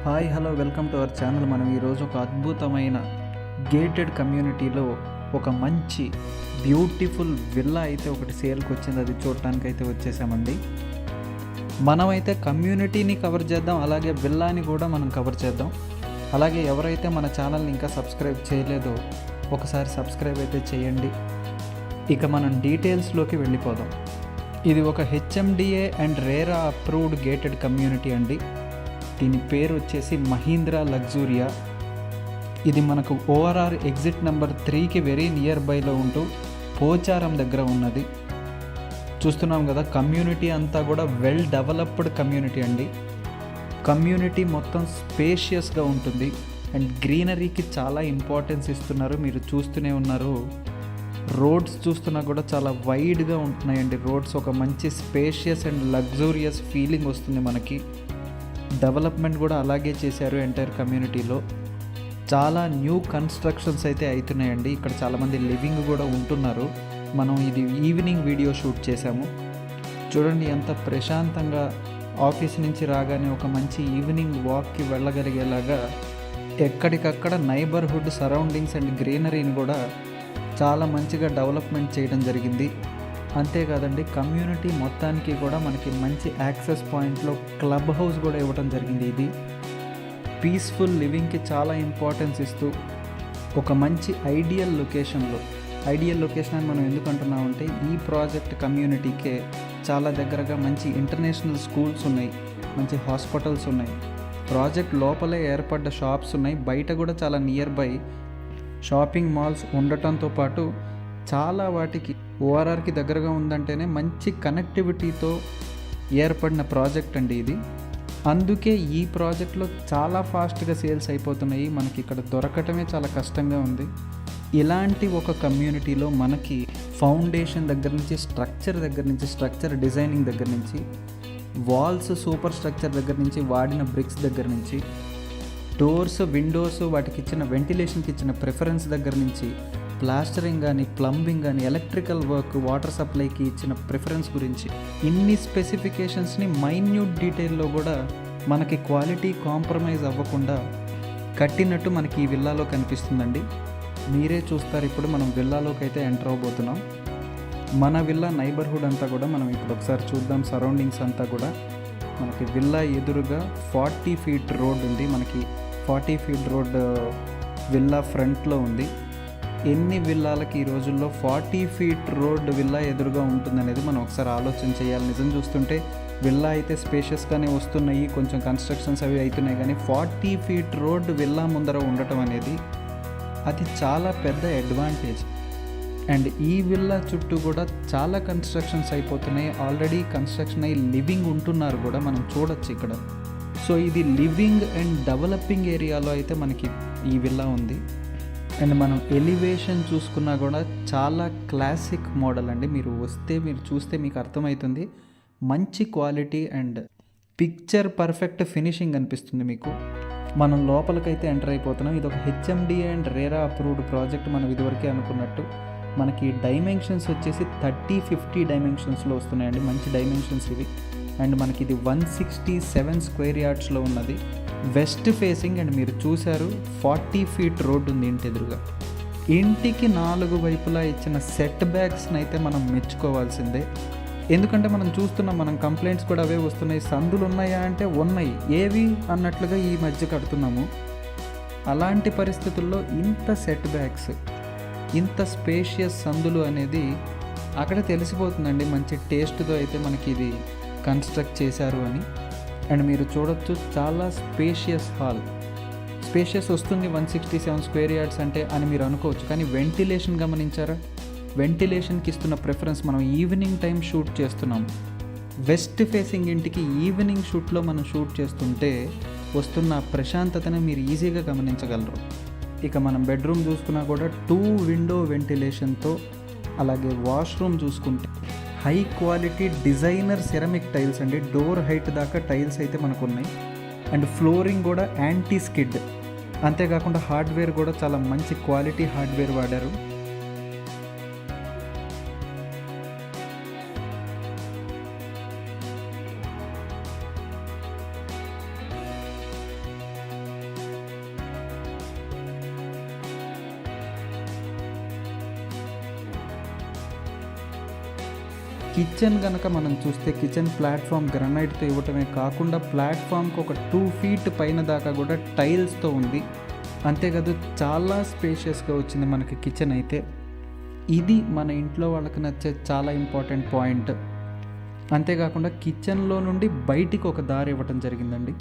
Hi hello welcome to our channel. మనం ఈరోజు ఒక అద్భుతమైన గేటెడ్ కమ్యూనిటీలో ఒక మంచి బ్యూటిఫుల్ విల్లా అయితే ఒకటి సేల్కి వచ్చింది. అది చూడటానికి అయితే వచ్చేసామండి. మనమైతే కమ్యూనిటీని కవర్ చేద్దాం, అలాగే విల్లాని కూడా మనం కవర్ చేద్దాం. అలాగే ఎవరైతే మన ఛానల్ని ఇంకా సబ్స్క్రైబ్ చేయలేదో ఒకసారి సబ్స్క్రైబ్ అయితే చేయండి. ఇక మనం డీటెయిల్స్లోకి వెళ్ళిపోదాం. ఇది ఒక HMDA and RERA approved gated community అండి. దీని పేరు వచ్చేసి మహీంద్రా లగ్జూరియా. ఇది మనకు ఓఆర్ఆర్ ఎగ్జిట్ నెంబర్ 3కి వెరీ నియర్ బైలో ఉంటూ పోచారం దగ్గర ఉన్నది. చూస్తున్నాం కదా, కమ్యూనిటీ అంతా కూడా వెల్ డెవలప్డ్ కమ్యూనిటీ అండి. కమ్యూనిటీ మొత్తం స్పేషియస్గా ఉంటుంది అండ్ గ్రీనరీకి చాలా ఇంపార్టెన్స్ ఇస్తున్నారు. మీరు చూస్తూనే ఉన్నారు, రోడ్స్ చూస్తున్నా కూడా చాలా వైడ్గా ఉంటున్నాయండి. రోడ్స్ ఒక మంచి స్పేషియస్ అండ్ లగ్జూరియస్ ఫీలింగ్ వస్తుంది మనకి. డెవలప్మెంట్ కూడా అలాగే చేశారు. ఎంటైర్ కమ్యూనిటీలో చాలా న్యూ కన్స్ట్రక్షన్స్ అయితే అవుతున్నాయండి. ఇక్కడ చాలామంది లివింగ్ కూడా ఉంటున్నారు. మనం ఇది ఈవినింగ్ వీడియో షూట్ చేశాము. చూడండి ఎంత ప్రశాంతంగా, ఆఫీస్ నుంచి రాగానే ఒక మంచి ఈవినింగ్ వాక్కి వెళ్ళగలిగేలాగా ఎక్కడికక్కడ నైబర్హుడ్ సరౌండింగ్స్ అండ్ గ్రీనరీని కూడా చాలా మంచిగా డెవలప్మెంట్ చేయడం జరిగింది. అంతేకాదండి, కమ్యూనిటీ మొత్తానికి కూడా మనకి మంచి యాక్సెస్ పాయింట్లో క్లబ్ హౌస్ కూడా ఇవ్వడం జరిగింది. ఇది పీస్ఫుల్ లివింగ్కి చాలా ఇంపార్టెన్స్ ఇస్తూ ఒక మంచి ఐడియల్ లొకేషన్ అని మనం ఎందుకు అంటున్నామంటే, ఈ ప్రాజెక్ట్ కమ్యూనిటీకే చాలా దగ్గరగా మంచి ఇంటర్నేషనల్ స్కూల్స్ ఉన్నాయి, మంచి హాస్పిటల్స్ ఉన్నాయి, ప్రాజెక్ట్ లోపలే ఏర్పడ్డ షాప్స్ ఉన్నాయి, బయట కూడా చాలా నియర్ బై షాపింగ్ మాల్స్ ఉండటంతో పాటు చాలా వాటికి ఓఆర్ఆర్కి దగ్గరగా ఉందంటేనే మంచి కనెక్టివిటీతో ఏర్పడిన ప్రాజెక్ట్ అండి ఇది. అందుకే ఈ ప్రాజెక్ట్లో చాలా ఫాస్ట్గా సేల్స్ అయిపోతున్నాయి. మనకి ఇక్కడ దొరకటమే చాలా కష్టంగా ఉంది. ఇలాంటి ఒక కమ్యూనిటీలో మనకి ఫౌండేషన్ దగ్గర నుంచి స్ట్రక్చర్ డిజైనింగ్ దగ్గర నుంచి, వాల్స్ సూపర్ స్ట్రక్చర్ దగ్గర నుంచి, వాడిన బ్రిక్స్ దగ్గర నుంచి, డోర్స్ విండోస్ వాటికి ఇచ్చిన వెంటిలేషన్కి ఇచ్చిన ప్రిఫరెన్స్ దగ్గర నుంచి, ప్లాస్టరింగ్ కానీ, ప్లంబింగ్ కానీ, ఎలక్ట్రికల్ వర్క్, వాటర్ సప్లైకి ఇచ్చిన ప్రిఫరెన్స్ గురించి, ఇన్ని స్పెసిఫికేషన్స్ని మైన్యూట్ డీటెయిల్లో కూడా మనకి క్వాలిటీ కాంప్రమైజ్ అవ్వకుండా కట్టినట్టు మనకి ఈ విల్లాలో కనిపిస్తుందండి. మీరే చూస్తారు. ఇప్పుడు మనం విల్లాలోకి అయితే ఎంటర్ అవబోతున్నాం. మన విల్లా నైబర్హుడ్ అంతా కూడా మనం ఇప్పుడు ఒకసారి చూద్దాం. సరౌండింగ్స్ అంతా కూడా మనకి విల్లా ఎదురుగా 40 ఫీట్ రోడ్ ఉంది. మనకి 40 ఫీట్ రోడ్ విల్లా ఫ్రంట్లో ఉంది. ఎన్ని విల్లాలకి ఈ రోజుల్లో 40 ఫీట్ రోడ్ విల్లా ఎదురుగా ఉంటుందనేది మనం ఒకసారి ఆలోచన చేయాలి. నిజం చూస్తుంటే విల్లా అయితే స్పేషియస్గానే వస్తున్నాయి, కొంచెం కన్స్ట్రక్షన్స్ అవి అవుతున్నాయి, కానీ 40 ఫీట్ రోడ్ విల్లా ముందర ఉండటం అనేది అది చాలా పెద్ద అడ్వాంటేజ్. అండ్ ఈ విల్లా చుట్టూ కూడా చాలా కన్స్ట్రక్షన్స్ అయిపోతున్నాయి. ఆల్రెడీ కన్స్ట్రక్షన్ అయ్యి లివింగ్ ఉంటున్నారు కూడా, మనం చూడొచ్చు ఇక్కడ. సో ఇది లివింగ్ అండ్ డెవలపింగ్ ఏరియాలో అయితే మనకి ఈ విల్లా ఉంది. అండ్ మనం ఎలివేషన్ చూసుకున్నా కూడా చాలా క్లాసిక్ మోడల్ అండి. మీరు చూస్తే మీకు అర్థమవుతుంది. మంచి quality and picture perfect finishing అనిపిస్తుంది మీకు. మనం లోపలికైతే ఎంటర్ అయిపోతున్నాం. ఇది ఒక HMDA and RERA approved project. మనం ఇదివరకే అనుకున్నట్టు మనకి డైమెన్షన్స్ వచ్చేసి 30-50 డైమెన్షన్స్లో వస్తున్నాయండి. మంచి డైమెన్షన్స్ ఇవి. అండ్ మనకి ఇది 167 స్క్వేర్ యార్డ్స్లో ఉన్నది. West facing. అండ్ మీరు చూశారు 40 ఫీట్ రోడ్డు ఉంది ఇంటి ఎదురుగా. ఇంటికి 4 వైపులా ఇచ్చిన సెట్ బ్యాక్స్ని అయితే మనం మెచ్చుకోవాల్సిందే. ఎందుకంటే మనం చూస్తున్నాం, మనం కంప్లైంట్స్ కూడా అవే వస్తున్నాయి. సందులు ఉన్నాయా అంటే ఉన్నాయి, ఏవి అన్నట్లుగా ఈ మధ్య కడుతున్నాము. అలాంటి పరిస్థితుల్లో ఇంత సెట్ బ్యాక్స్, ఇంత స్పేషియస్ సందులు అనేది అక్కడ తెలిసిపోతుందండి. మంచి టేస్ట్తో అయితే మనకి ఇది కన్స్ట్రక్ట్ చేశారు అని. అండ్ మీరు చూడొచ్చు, చాలా స్పేషియస్ హాల్. స్పేషియస్ వస్తుంది 167 స్క్వేర్ యార్డ్స్ అంటే అని మీరు అనుకోవచ్చు, కానీ వెంటిలేషన్ గమనించారా? వెంటిలేషన్కి ఇస్తున్న ప్రిఫరెన్స్. మనం ఈవినింగ్ టైం షూట్ చేస్తున్నాం. వెస్ట్ ఫేసింగ్ ఇంటికి ఈవినింగ్ షూట్లో మనం షూట్ చేస్తుంటే వస్తున్న ప్రశాంతతను మీరు ఈజీగా గమనించగలరు. ఇక మనం బెడ్రూమ్ చూసుకున్నా కూడా 2 విండో వెంటిలేషన్తో, అలాగే వాష్రూమ్ చూసుకుంటే high quality designer ceramic tiles అండి. డోర్ హైట్ దాకా టైల్స్ అయితే మనకు ఉన్నాయి. అండ్ ఫ్లోరింగ్ కూడా యాంటీ స్కిడ్. అంతేకాకుండా హార్డ్వేర్ కూడా చాలా మంచి క్వాలిటీ హార్డ్వేర్ వాడారు. కిచెన్ కనుక మనం చూస్తే కిచెన్ ప్లాట్ఫామ్ గ్రానైట్తో ఇవ్వటమే కాకుండా ప్లాట్ఫామ్కి ఒక 2 feet పైన దాకా కూడా టైల్స్తో ఉంది. అంతేకాదు చాలా స్పేషియస్గా వచ్చింది మనకి కిచెన్ అయితే. ఇది మన ఇంట్లో వాళ్ళకి నచ్చే చాలా ఇంపార్టెంట్ పాయింట్. అంతేకాకుండా కిచెన్లో నుండి బయటికి ఒక దారి ఇవ్వటం జరిగిందండి.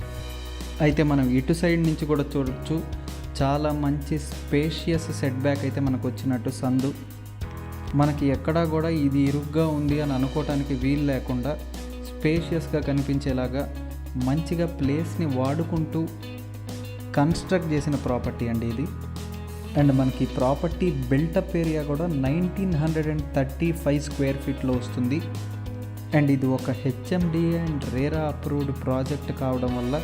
అయితే మనం ఇటు సైడ్ నుంచి కూడా చూడొచ్చు, చాలా మంచి స్పేషియస్ సెట్ బ్యాక్ అయితే మనకు వచ్చినట్టు సందు. మనకి ఎక్కడా కూడా ఇది ఇరుగ్గా ఉంది అని అనుకోవటానికి వీలు లేకుండా స్పేషియస్గా కనిపించేలాగా మంచిగా ప్లేస్ని వాడుకుంటూ కన్స్ట్రక్ట్ చేసిన ప్రాపర్టీ అండి ఇది. అండ్ మనకి ప్రాపర్టీ బిల్టప్ ఏరియా కూడా 1935 square feetలో వస్తుంది. అండ్ ఇది ఒక HMDA and RERA approved project కావడం వల్ల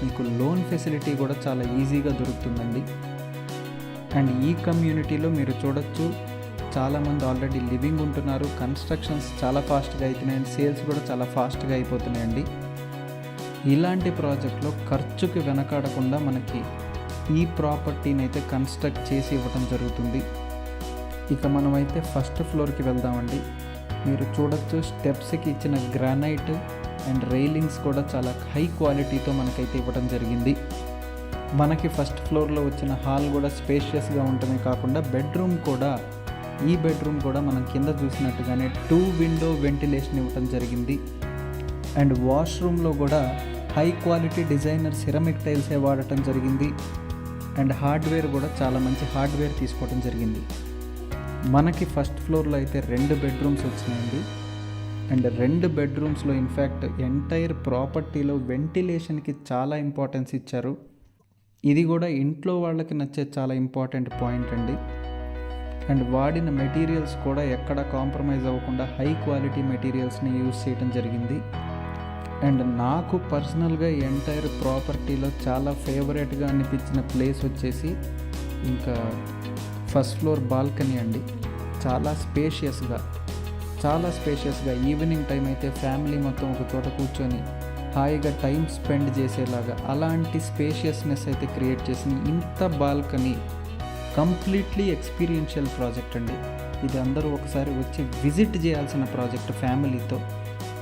మీకు లోన్ ఫెసిలిటీ కూడా చాలా ఈజీగా దొరుకుతుందండి. అండ్ ఈ కమ్యూనిటీలో మీరు చూడొచ్చు, చాలామంది ఆల్రెడీ లివింగ్ ఉంటున్నారు. కన్స్ట్రక్షన్స్ చాలా ఫాస్ట్గా అవుతున్నాయి అండ్ సేల్స్ కూడా చాలా ఫాస్ట్గా అయిపోతున్నాయండి. ఇలాంటి ప్రాజెక్ట్లో ఖర్చుకి వెనకాడకుండా మనకి ఈ ప్రాపర్టీని అయితే కన్స్ట్రక్ట్ చేసి ఇవ్వటం జరుగుతుంది. ఇక మనమైతే ఫస్ట్ ఫ్లోర్కి వెళ్దామండి. మీరు చూడొచ్చు, స్టెప్స్కి ఇచ్చిన గ్రానైట్ అండ్ రైలింగ్స్ కూడా చాలా హై క్వాలిటీతో మనకైతే ఇవ్వడం జరిగింది. మనకి ఫస్ట్ ఫ్లోర్లో వచ్చిన హాల్ కూడా స్పేషియస్గా ఉండటమే కాకుండా ఈ బెడ్రూమ్ కూడా మనం కింద చూసినట్టుగానే 2 window వెంటిలేషన్ ఇవ్వటం జరిగింది. అండ్ వాష్రూమ్లో కూడా హై క్వాలిటీ డిజైనర్ సిరమిక్ టైల్సే వాడటం జరిగింది. అండ్ హార్డ్వేర్ కూడా చాలా మంచి హార్డ్వేర్ తీసుకోవడం జరిగింది. మనకి ఫస్ట్ ఫ్లోర్లో అయితే 2 bedrooms వచ్చినాయండి. అండ్ 2 bedroomsలో ఇన్ఫ్యాక్ట్ ఎంటైర్ ప్రాపర్టీలో వెంటిలేషన్కి చాలా ఇంపార్టెన్స్ ఇచ్చారు. ఇది కూడా ఇంట్లో వాళ్ళకి నచ్చే చాలా ఇంపార్టెంట్ పాయింట్ అండి. అండ్ వాడిన మెటీరియల్స్ కూడా ఎక్కడ కాంప్రమైజ్ అవ్వకుండా హై క్వాలిటీ మెటీరియల్స్ని యూజ్ చేయడం జరిగింది. అండ్ నాకు పర్సనల్గా ఎంటైర్ ప్రాపర్టీలో చాలా ఫేవరెట్గా అనిపించిన ప్లేస్ వచ్చేసి ఇంకా ఫస్ట్ ఫ్లోర్ బాల్కనీ అండి. చాలా స్పేషియస్గా ఈవినింగ్ టైం అయితే ఫ్యామిలీ మొత్తం ఒక చోట కూర్చొని హాయిగా టైం స్పెండ్ చేసేలాగా అలాంటి స్పేషియస్నెస్ అయితే క్రియేట్ చేసిన ఇంత బాల్కనీ కంప్లీట్లీ ఎక్స్పీరియన్షియల్ ప్రాజెక్ట్ అండి. ఇది అందరూ ఒకసారి వచ్చి విజిట్ చేయాల్సిన ప్రాజెక్ట్ ఫ్యామిలీతో.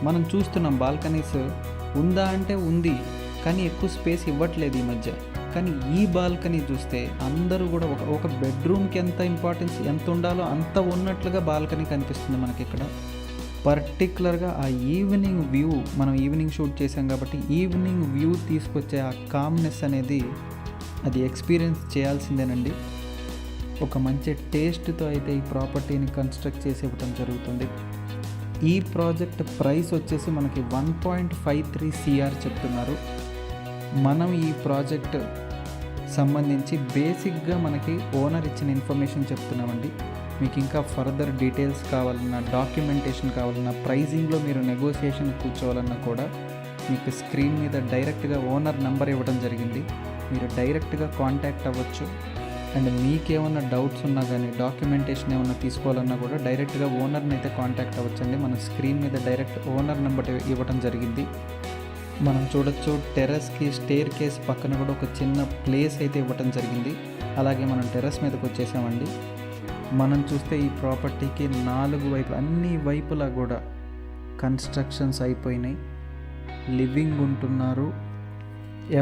మనం చూస్తున్నాం బాల్కనీస్ ఉందా అంటే ఉంది, కానీ ఎక్కువ స్పేస్ ఇవ్వట్లేదు ఈ మధ్య. కానీ ఈ బాల్కనీ చూస్తే అందరూ కూడా ఒక బెడ్రూమ్కి ఎంత ఉండాలో అంత ఉన్నట్లుగా బాల్కనీ కనిపిస్తుంది మనకి ఇక్కడ. పర్టికులర్గా ఆ ఈవినింగ్ వ్యూ, మనం ఈవినింగ్ షూట్ చేసాం కాబట్టి ఈవినింగ్ వ్యూ తీసుకొచ్చే ఆ కామ్నెస్ అనేది అది ఎక్స్పీరియన్స్ చేయాల్సిందేనండి. ఒక మంచి టేస్ట్తో అయితే ఈ ప్రాపర్టీని కన్స్ట్రక్ట్ చేసి ఇవ్వడం జరుగుతుంది. ఈ ప్రాజెక్ట్ ప్రైస్ వచ్చేసి మనకి 1.53 CR చెప్తున్నారు. మనం ఈ ప్రాజెక్ట్ సంబంధించి బేసిక్గా మనకి ఓనర్ ఇచ్చిన ఇన్ఫర్మేషన్ చెప్తున్నామండి. మీకు ఇంకా ఫర్దర్ డీటెయిల్స్ కావాలన్నా, డాక్యుమెంటేషన్ కావాలన్నా, ప్రైజింగ్లో మీరు నెగోసియేషన్ కూర్చోవాలన్నా కూడా మీకు స్క్రీన్ మీద డైరెక్ట్గా ఓనర్ నెంబర్ ఇవ్వడం జరిగింది. మీరు డైరెక్ట్గా కాంటాక్ట్ అవ్వచ్చు. అండ్ మీకేమన్నా డౌట్స్ ఉన్నా కానీ, డాక్యుమెంటేషన్ ఏమన్నా తీసుకోవాలన్నా కూడా డైరెక్ట్గా ఓనర్ని అయితే కాంటాక్ట్ అవ్వచ్చండి. మన స్క్రీన్ మీద డైరెక్ట్ ఓనర్ నెంబర్ ఇవ్వడం జరిగింది. మనం చూడొచ్చు, టెర్రస్కి స్టేర్ కేస్ పక్కన కూడా ఒక చిన్న ప్లేస్ అయితే ఇవ్వటం జరిగింది. అలాగే మనం టెర్రస్ మీదకి వచ్చేసామండి. మనం చూస్తే ఈ ప్రాపర్టీకి 4 వైపులు, అన్ని వైపులా కూడా కన్స్ట్రక్షన్స్ అయిపోయినాయి. లివింగ్ ఉంటున్నారు.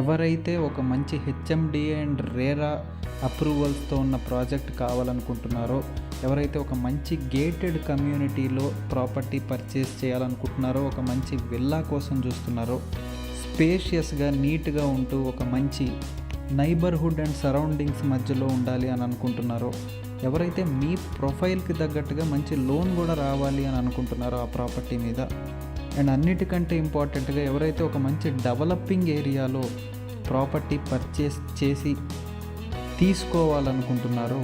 ఎవరైతే ఒక మంచి హెచ్ఎండిఏ అండ్ రేరా అప్రూవల్స్తో ఉన్న ప్రాజెక్ట్ కావాలనుకుంటున్నారో, ఎవరైతే ఒక మంచి గేటెడ్ కమ్యూనిటీలో ప్రాపర్టీ పర్చేస్ చేయాలనుకుంటున్నారో, ఒక మంచి విల్లా కోసం చూస్తున్నారో, స్పేషియస్గా నీట్గా ఉంటూ ఒక మంచి నైబర్హుడ్ అండ్ సరౌండింగ్స్ మధ్యలో ఉండాలి అని అనుకుంటున్నారో, ఎవరైతే మీ ప్రొఫైల్కి తగ్గట్టుగా మంచి లోన్ కూడా రావాలి అని అనుకుంటున్నారో ఆ ప్రాపర్టీ మీద, అండ్ అన్నిటికంటే ఇంపార్టెంట్గా ఎవరైతే ఒక మంచి డెవలపింగ్ ఏరియాలో ప్రాపర్టీ పర్చేస్ చేసి తీసుకోవాలనుకుంటున్నారో,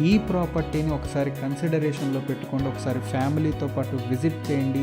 ఈ ప్రాపర్టీని ఒకసారి కన్సిడరేషన్లో పెట్టుకోండి. ఒకసారి ఫ్యామిలీతో పాటు విజిట్ చేయండి.